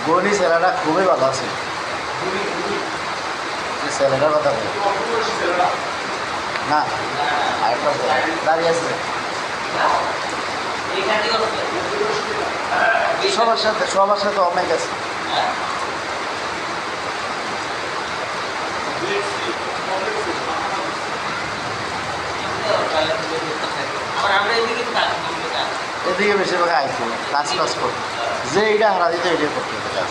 গনি ছেলেটা খুবই ভালো আছে ছেলেটার কথা বলি না আরেকটা দাঁড়িয়ে আছে সবার সাথে অনেক আছে এদিকে বেশিরভাগ আইতো কাজ টাজ করতো যে এইটা হারা দিত এটাই করতে হতো কাজ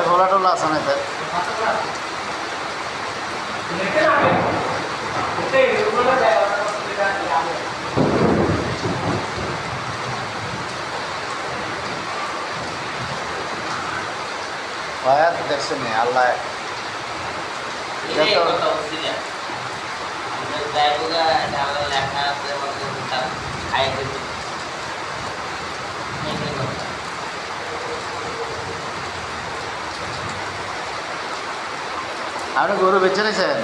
ভোলা টোলা আছে না তার ভয়াত দেখছেন আল্লাহ আপনি গরু বেচে নিয়েছেন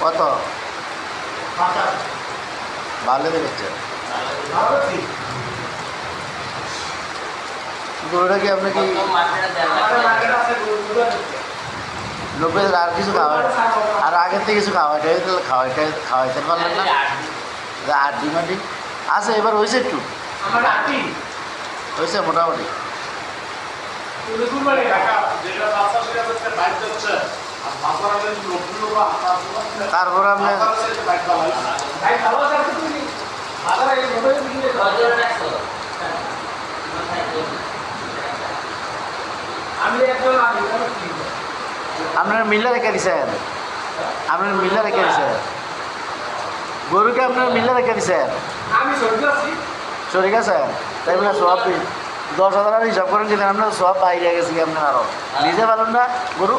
কত ভালো বেচছে গরুটা কি আপনি কি লোকের আর কিছু খাওয়াই আর আগের থেকে কিছু খাওয়াইতে পারলেন না আড্ডি মাটি আছে এবার হয়েছে একটু হয়েছে মোটামুটি তারপরে আপনি আপনার মিল্লা রেখে দিচ্ছেন আপনার মিল্লা রেখে দিচ্ছেন গরুকে আপনার মিল্লা রেখে দিচ্ছেন শরীর আছে তাই বলে সব 10,000 হিসাব করেন কিন্তু আপনার সব বাইরে গেছি আপনার আরো নিজে পারেন না গরু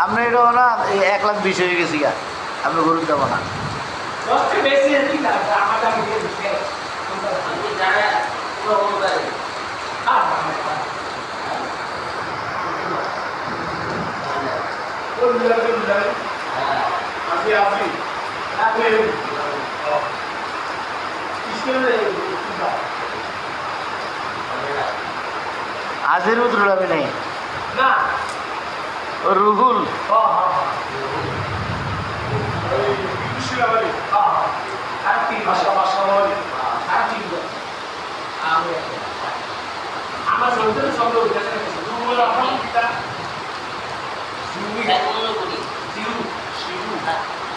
আপনি এটাও না 1,20,000 হয়ে গেছি গা আপনি গরু দেবো না আজির উত্তর আমি নেই রুহুল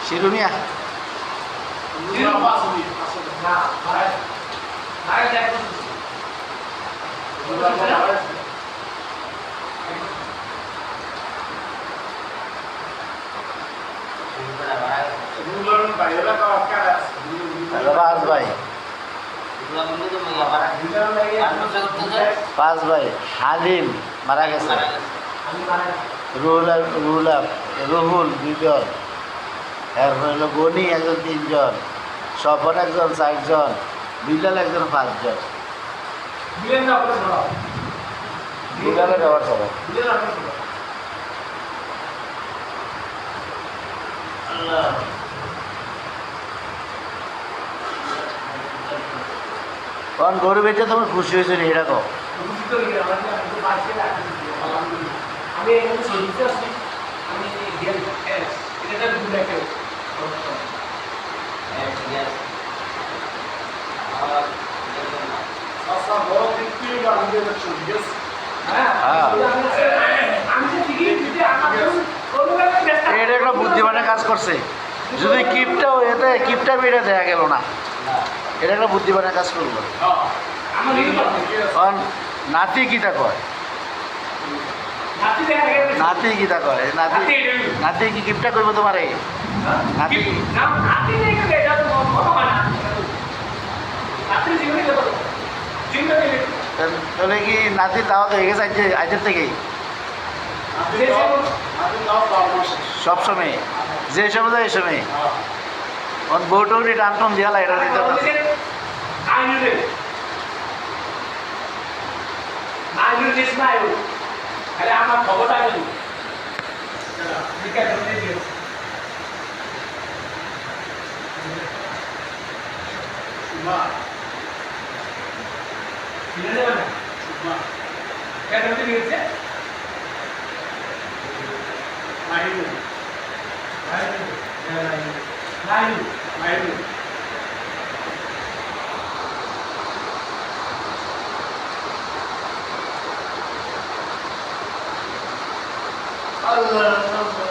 শিরুনিয়া পাঁচ ভাই হালিম মারা গেছে রুহুল 2 জন এরপর হলো গনি একজন 3 জন স্বপন একজন 4 জন বিলাল একজন 5 জন বিলালের আবার সবাই কারণ গরু বেচে তোমার খুশি হয়েছে নি এরকম এটা একটা বুদ্ধিমানের কাজ করছে যদি কিপটা বেড়ে দেয়া গেল না এটা একটা বুদ্ধিমানের কাজ করবো কারণ নাতি গীতা কয় নাতি গীতা কয় নাতি কি গিফটটা করবো তোমার এই নাতি তাহলে কি নাতির দাওয়াত হয়ে গেছে আজের থেকেই সব সময় যে সময় যায় এই সময় বউটৌরি টান টান দিয়া এটা দিতে আমার খবরটা Allah